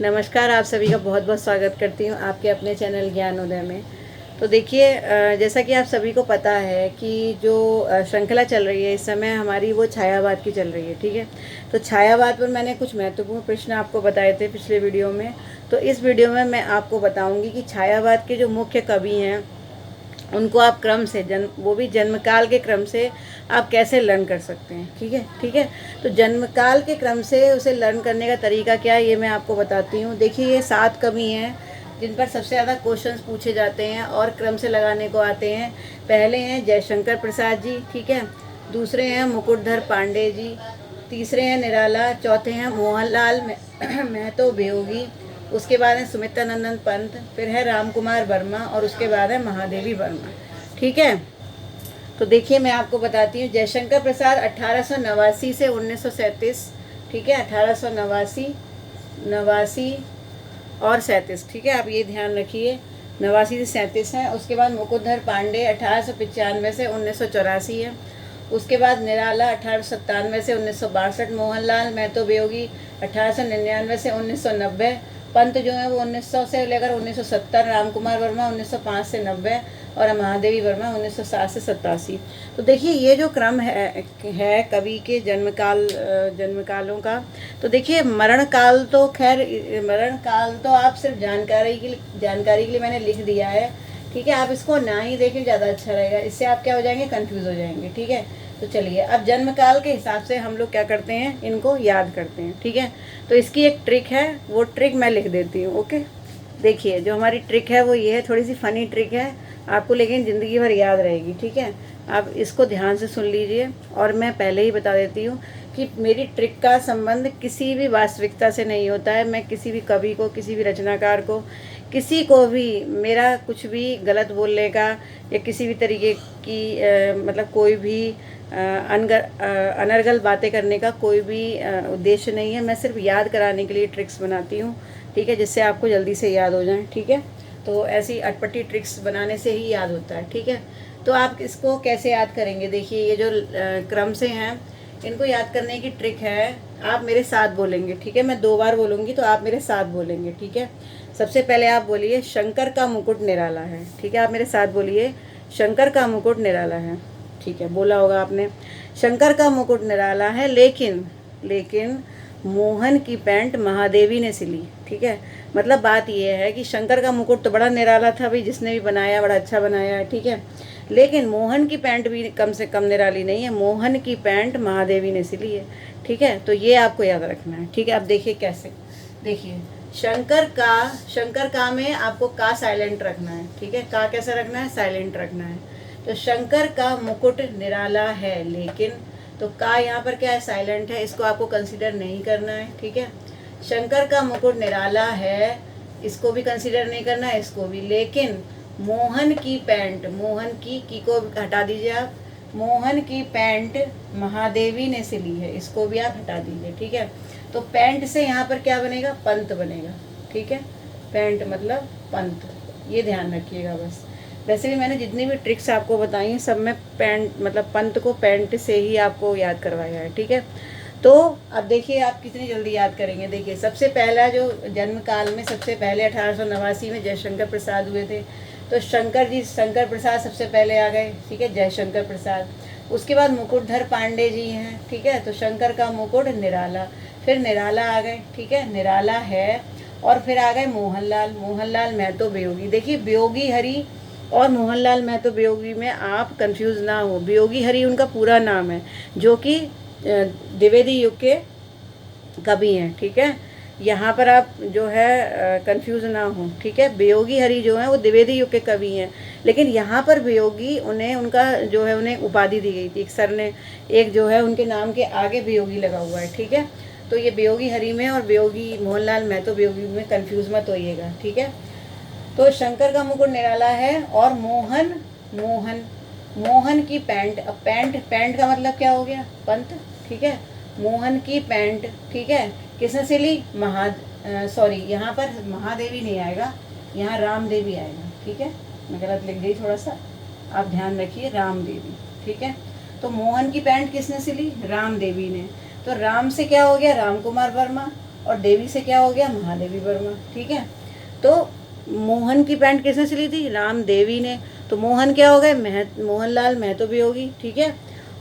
नमस्कार, आप सभी का बहुत बहुत स्वागत करती हूँ आपके अपने चैनल ज्ञानोदय में। तो देखिए, जैसा कि आप सभी को पता है कि जो श्रृंखला चल रही है इस समय हमारी, वो छायावाद की चल रही है। ठीक है, तो छायावाद पर मैंने कुछ महत्वपूर्ण प्रश्न आपको बताए थे पिछले वीडियो में। तो इस वीडियो में मैं आपको बताऊंगी कि छायावाद के जो मुख्य कवि हैं उनको आप क्रम से वो भी जन्मकाल के क्रम से आप कैसे लर्न कर सकते हैं। ठीक है, ठीक है। तो जन्मकाल के क्रम से उसे लर्न करने का तरीका क्या है, ये मैं आपको बताती हूँ। देखिए, ये 7 कवि हैं जिन पर सबसे ज़्यादा क्वेश्चंस पूछे जाते हैं और क्रम से लगाने को आते हैं। पहले हैं जयशंकर प्रसाद जी, ठीक है। दूसरे हैं मुकुटधर पांडे जी। तीसरे हैं निराला। चौथे हैं मोहनलाल महतो वियोगी। उसके बाद है सुमित्रानंदन पंत। फिर है राम कुमार वर्मा और उसके बाद है महादेवी वर्मा। ठीक है, तो देखिए मैं आपको बताती हूँ। जयशंकर प्रसाद 1889 से 1937, ठीक है, 1889, 89 और 37। ठीक है, आप ये ध्यान रखिए, 89 से 37 है। उसके बाद मुकुटधर पांडे 1895 से 1984 है। उसके बाद निराला 1897 से 1962। मोहनलाल महतो वियोगी 1899 से 1990। पंत जो है वो 1900 से लेकर 1970। राम कुमार वर्मा 1905 से 90 और महादेवी वर्मा 1907 से 87। तो देखिए, ये जो क्रम है कवि के जन्मकालों का। तो देखिए, मरण काल तो खैर, मरण काल तो आप सिर्फ जानकारी के लिए मैंने लिख दिया है। ठीक है, आप इसको ना ही देखें ज़्यादा अच्छा रहेगा, इससे आप क्या हो जाएंगे, कंफ्यूज हो जाएंगे। ठीक है, तो चलिए अब जन्म काल के हिसाब से हम लोग क्या करते हैं, इनको याद करते हैं। ठीक है, तो इसकी एक ट्रिक है, वो ट्रिक मैं लिख देती हूँ। ओके, देखिए जो हमारी ट्रिक है वो ये है, थोड़ी सी फ़नी ट्रिक है आपको, लेकिन ज़िंदगी भर याद रहेगी। ठीक है, आप इसको ध्यान से सुन लीजिए। और मैं पहले ही बता देती हूँ कि मेरी ट्रिक का संबंध किसी भी वास्तविकता से नहीं होता है। मैं किसी भी कवि को, किसी भी रचनाकार को, किसी को भी मेरा कुछ भी गलत बोलने का या किसी भी तरीके की मतलब कोई भी अनर्गल बातें करने का कोई भी उद्देश्य नहीं है। मैं सिर्फ याद कराने के लिए ट्रिक्स बनाती हूँ। ठीक है, जिससे आपको जल्दी से याद हो जाए। ठीक है, तो ऐसी अटपटी ट्रिक्स बनाने से ही याद होता है। ठीक है, तो आप इसको कैसे याद करेंगे, देखिए ये जो क्रम से हैं इनको याद करने की ट्रिक है, आप मेरे साथ बोलेंगे। ठीक है, मैं 2 बार बोलूँगी तो आप मेरे साथ बोलेंगे। ठीक है, सबसे पहले आप बोलिए शंकर का मुकुट निराला है। ठीक है, आप मेरे साथ बोलिए शंकर का मुकुट निराला है। ठीक है, बोला होगा आपने। शंकर का मुकुट निराला है, लेकिन लेकिन मोहन की पैंट महादेवी ने सिली। ठीक है, मतलब बात यह है कि शंकर का मुकुट तो बड़ा निराला था भाई, जिसने भी बनाया बड़ा अच्छा बनाया है। ठीक है, लेकिन मोहन की पैंट भी कम से कम निराली नहीं है, मोहन की पैंट महादेवी ने सिली है। ठीक है, तो ये आपको याद रखना है। ठीक है, अब देखिए कैसे, देखिए शंकर का में आपको का साइलेंट रखना है। ठीक है, का कैसे रखना है, साइलेंट रखना है। तो शंकर का मुकुट निराला है, लेकिन, तो का यहाँ पर क्या है, साइलेंट है, इसको आपको कंसीडर नहीं करना है। ठीक है, शंकर का मुकुट निराला है, इसको भी कंसीडर नहीं करना है, इसको भी। लेकिन मोहन की पैंट, मोहन की को हटा दीजिए आप, मोहन की पैंट महादेवी ने सिली है, इसको भी आप हटा दीजिए। ठीक है, तो पैंट से यहाँ पर क्या बनेगा, पंत बनेगा। ठीक है, पैंट मतलब पंत, ये ध्यान रखिएगा बस। वैसे भी मैंने जितनी भी ट्रिक्स आपको बताई हैं सब में पैंट मतलब पंत को पैंट से ही आपको याद करवाया है। ठीक है, तो अब देखिए आप कितनी जल्दी याद करेंगे। देखिए, सबसे पहला जो जन्म काल में सबसे पहले 1889 में जयशंकर प्रसाद हुए थे, तो शंकर प्रसाद सबसे पहले आ गए। ठीक है, जयशंकर प्रसाद। उसके बाद मुकुटधर पांडे जी हैं। ठीक है, तो शंकर का मुकुट निराला, फिर निराला आ गए। ठीक है, निराला है, और फिर आ गए मोहनलाल महतो वियोगी। देखिए, वियोगी हरि और मोहनलाल महतो वियोगी में आप कंफ्यूज ना हो। वियोगी हरि उनका पूरा नाम है, जो कि द्विवेदी युग के कवि हैं। ठीक है, यहाँ पर आप जो है कंफ्यूज ना हो। ठीक है, वियोगी हरि जो है वो द्विवेदी युग के कवि हैं, लेकिन यहाँ पर वियोगी उन्हें, उनका जो है उन्हें उपाधि दी गई थी। एक सर ने, एक जो है उनके नाम के आगे वियोगी लगा हुआ है। ठीक है, तो ये वियोगी हरि में और वियोगी मोहनलाल महतो वियोगी में कंफ्यूज मत होइएगा। ठीक है, तो शंकर का मुकुट निराला है, और मोहन मोहन मोहन की पैंट, अब पैंट का मतलब क्या हो गया, पंत। ठीक है, मोहन की पैंट, ठीक है, किसने सिली, सॉरी यहाँ पर महादेवी नहीं आएगा, यहाँ राम देवी आएगा। ठीक है, मैं गलत लिख गई थोड़ा सा, आप ध्यान रखिए, राम देवी। ठीक है, तो मोहन की पैंट किसने सिली, राम देवी ने। तो राम से क्या हो गया, राम कुमार वर्मा। और देवी से क्या हो गया, महादेवी वर्मा। ठीक है, तो मोहन की पैंट किसने सिली थी, राम देवी ने। तो मोहन क्या हो गए, मोहनलाल महतो भी होगी। ठीक है,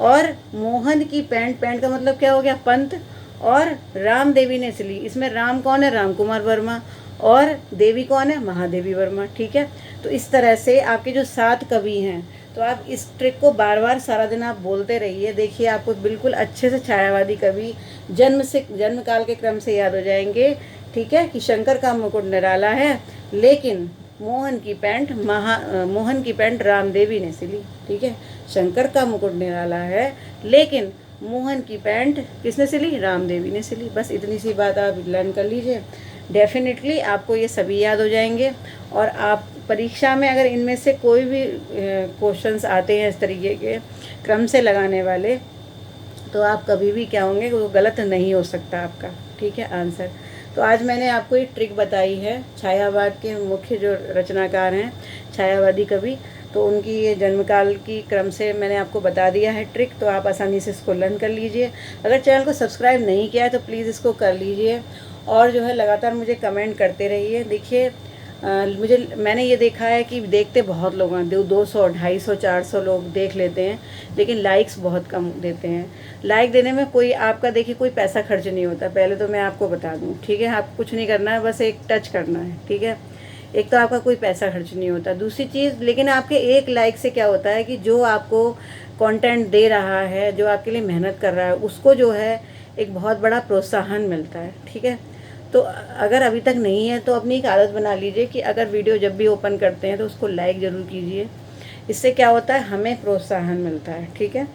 और मोहन की पैंट, पैंट का मतलब क्या हो गया, पंत, और राम देवी ने सिली। इसमें राम कौन है, राम कुमार वर्मा, और देवी कौन है, महादेवी वर्मा। ठीक है, तो इस तरह से आपके जो 7 कवि हैं, तो आप इस ट्रिक को बार बार सारा दिन आप बोलते रहिए। देखिए आपको बिल्कुल अच्छे से छायावादी कवि जन्म काल के क्रम से याद हो जाएंगे। ठीक है, कि शंकर का मुकुट निराला है, लेकिन मोहन की पैंट रामदेवी ने सिली। ठीक है, शंकर का मुकुट निराला है, लेकिन मोहन की पैंट किसने सिली, रामदेवी ने सिली। बस इतनी सी बात आप लर्न कर लीजिए, डेफिनेटली आपको ये सभी याद हो जाएंगे। और आप परीक्षा में अगर इनमें से कोई भी क्वेश्चंस आते हैं इस तरीके के क्रम से लगाने वाले, तो आप कभी भी क्या होंगे, वो गलत नहीं हो सकता आपका। ठीक है, आंसर। तो आज मैंने आपको ये ट्रिक बताई है, छायावाद के मुख्य जो रचनाकार हैं, छायावादी कवि, तो उनकी ये जन्मकाल की क्रम से मैंने आपको बता दिया है ट्रिक। तो आप आसानी से इसको लर्न कर लीजिए। अगर चैनल को सब्सक्राइब नहीं किया है तो प्लीज़ इसको कर लीजिए, और जो है लगातार मुझे कमेंट करते रहिए। देखिए मैंने ये देखा है कि देखते बहुत लोग हैं, 200, 250, 400 लोग देख लेते हैं, लेकिन लाइक्स बहुत कम देते हैं। लाइक देने में कोई आपका देखिए कोई पैसा खर्च नहीं होता, पहले तो मैं आपको बता दूं। ठीक है, आपको कुछ नहीं करना है, बस एक टच करना है। ठीक है, एक तो आपका कोई पैसा खर्च नहीं होता, दूसरी चीज़ लेकिन आपके एक लाइक से क्या होता है कि जो आपको कंटेंट दे रहा है, जो आपके लिए मेहनत कर रहा है, उसको जो है एक बहुत बड़ा प्रोत्साहन मिलता है। ठीक है, तो अगर अभी तक नहीं है तो अपनी एक आदत बना लीजिए कि अगर वीडियो जब भी ओपन करते हैं तो उसको लाइक ज़रूर कीजिए। इससे क्या होता है, हमें प्रोत्साहन मिलता है। ठीक है,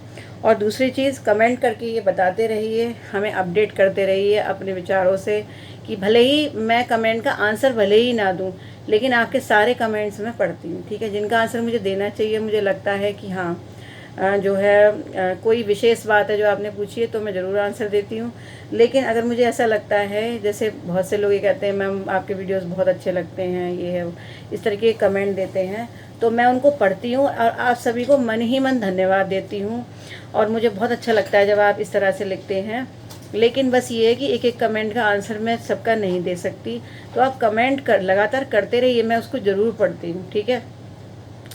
और दूसरी चीज़ कमेंट करके ये बताते रहिए, हमें अपडेट करते रहिए अपने विचारों से, कि भले ही मैं कमेंट का आंसर भले ही ना दूं, लेकिन आपके सारे कमेंट्स मैं पढ़ती हूँ। ठीक है, जिनका आंसर मुझे देना चाहिए, मुझे लगता है कि हाँ जो है कोई विशेष बात है जो आपने पूछी है, तो मैं ज़रूर आंसर देती हूँ। लेकिन अगर मुझे ऐसा लगता है, जैसे बहुत से लोग ये कहते हैं मैम आपके वीडियोस बहुत अच्छे लगते हैं, ये है, इस तरह के कमेंट देते हैं, तो मैं उनको पढ़ती हूँ और आप सभी को मन ही मन धन्यवाद देती हूँ। और मुझे बहुत अच्छा लगता है जब आप इस तरह से लिखते हैं। लेकिन बस ये है कि एक एक कमेंट का आंसर मैं सबका नहीं दे सकती, तो आप कमेंट लगातार करते रहिए, मैं उसको ज़रूर पढ़ती हूँ। ठीक है,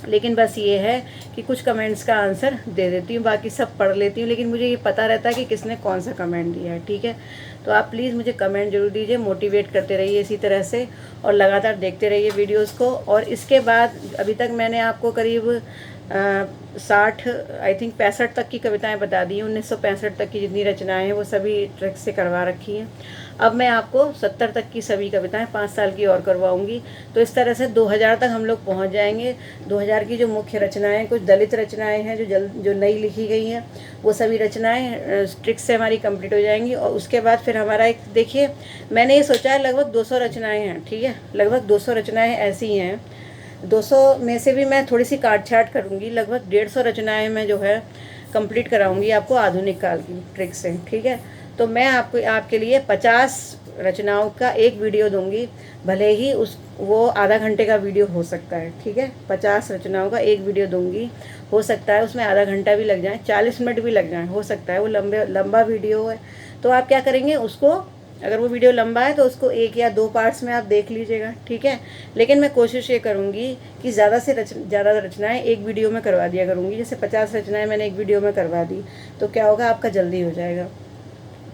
लेकिन बस ये है कि कुछ कमेंट्स का आंसर दे देती हूँ, बाकी सब पढ़ लेती हूँ, लेकिन मुझे ये पता रहता है कि किसने कौन सा कमेंट दिया है। ठीक है, तो आप प्लीज़ मुझे कमेंट जरूर दीजिए, मोटिवेट करते रहिए इसी तरह से, और लगातार देखते रहिए वीडियोस को। और इसके बाद अभी तक मैंने आपको करीब 60 आई थिंक 65 तक की कविताएं बता दी हैं। 1965 तक की जितनी रचनाएं हैं वो सभी ट्रिक से करवा रखी हैं। अब मैं आपको 70 तक की सभी कविताएं 5 साल की और करवाऊंगी। तो इस तरह से 2000 तक हम लोग पहुंच जाएंगे। 2000 की जो मुख्य रचनाएं, कुछ दलित रचनाएं हैं जो नई लिखी गई हैं, वो सभी रचनाएं ट्रिक से हमारी कंप्लीट हो जाएंगी। और उसके बाद फिर हमारा एक, देखिए मैंने ये सोचा है लगभग 200 रचनाएँ हैं। ठीक है, लगभग 200 रचनाएँ ऐसी हैं, 200 में से भी मैं थोड़ी सी काट छाट करूँगी, लगभग 150 रचनाएं मैं जो है कंप्लीट कराऊंगी आपको आधुनिक काल की ट्रिक से। ठीक है, तो मैं आपके लिए 50 रचनाओं का एक वीडियो दूंगी, भले ही वो आधा घंटे का वीडियो हो सकता है। ठीक है, 50 रचनाओं का एक वीडियो दूंगी, हो सकता है उसमें आधा घंटा भी लग जाए, 40 मिनट भी लग जाए, हो सकता है वो लंबा वीडियो है। तो आप क्या करेंगे, उसको अगर वो वीडियो लंबा है तो उसको 1 या 2 पार्ट्स में आप देख लीजिएगा। ठीक है, लेकिन मैं कोशिश ये करूँगी कि ज़्यादा रचनाएं एक वीडियो में करवा दिया करूँगी। जैसे 50 रचनाएं मैंने एक वीडियो में करवा दी, तो क्या होगा, आपका जल्दी हो जाएगा।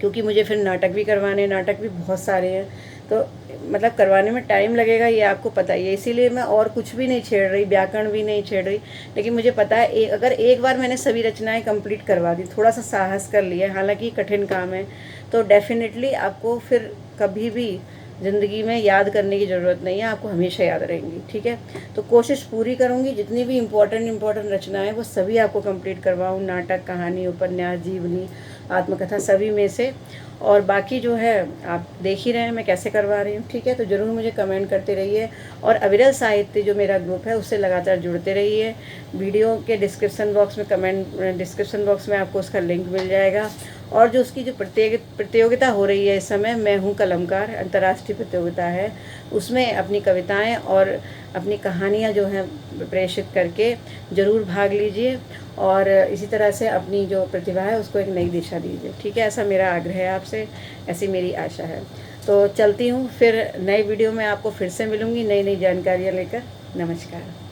क्योंकि मुझे फिर नाटक भी करवाने, नाटक भी बहुत सारे हैं, तो मतलब करवाने में टाइम लगेगा, ये आपको पता ही है। इसीलिए मैं और कुछ भी नहीं छेड़ रही, व्याकरण भी नहीं छेड़ रही। लेकिन मुझे पता है अगर एक बार मैंने सभी रचनाएं कंप्लीट करवा दी, थोड़ा सा साहस कर लिया, हालांकि कठिन काम है, तो डेफिनेटली आपको फिर कभी भी ज़िंदगी में याद करने की ज़रूरत नहीं है, आपको हमेशा याद रहेंगी। ठीक है, तो कोशिश पूरी करूँगी जितनी भी इम्पोर्टेंट रचनाएं वो सभी आपको कंप्लीट करवाऊँ, नाटक, कहानी, उपन्यास, जीवनी, आत्मकथा, सभी में से। और बाकी जो है आप देख ही रहे हैं मैं कैसे करवा रही हूँ। ठीक है, तो ज़रूर मुझे कमेंट करते रहिए, और अविरल साहित्य जो मेरा ग्रुप है उससे लगातार जुड़ते रहिए। वीडियो के डिस्क्रिप्शन बॉक्स में आपको उसका लिंक मिल जाएगा। और जो उसकी जो प्रतियोगिता हो रही है इस समय, मैं हूँ कलमकार, अंतर्राष्ट्रीय प्रतियोगिता है, उसमें अपनी कविताएं और अपनी कहानियाँ जो हैं प्रेषित करके ज़रूर भाग लीजिए, और इसी तरह से अपनी जो प्रतिभा है उसको एक नई दिशा दीजिए। ठीक है, ऐसा मेरा आग्रह है आपसे, ऐसी मेरी आशा है। तो चलती हूँ, फिर नए वीडियो में आपको फिर से मिलूँगी नई नई जानकारियाँ लेकर। नमस्कार।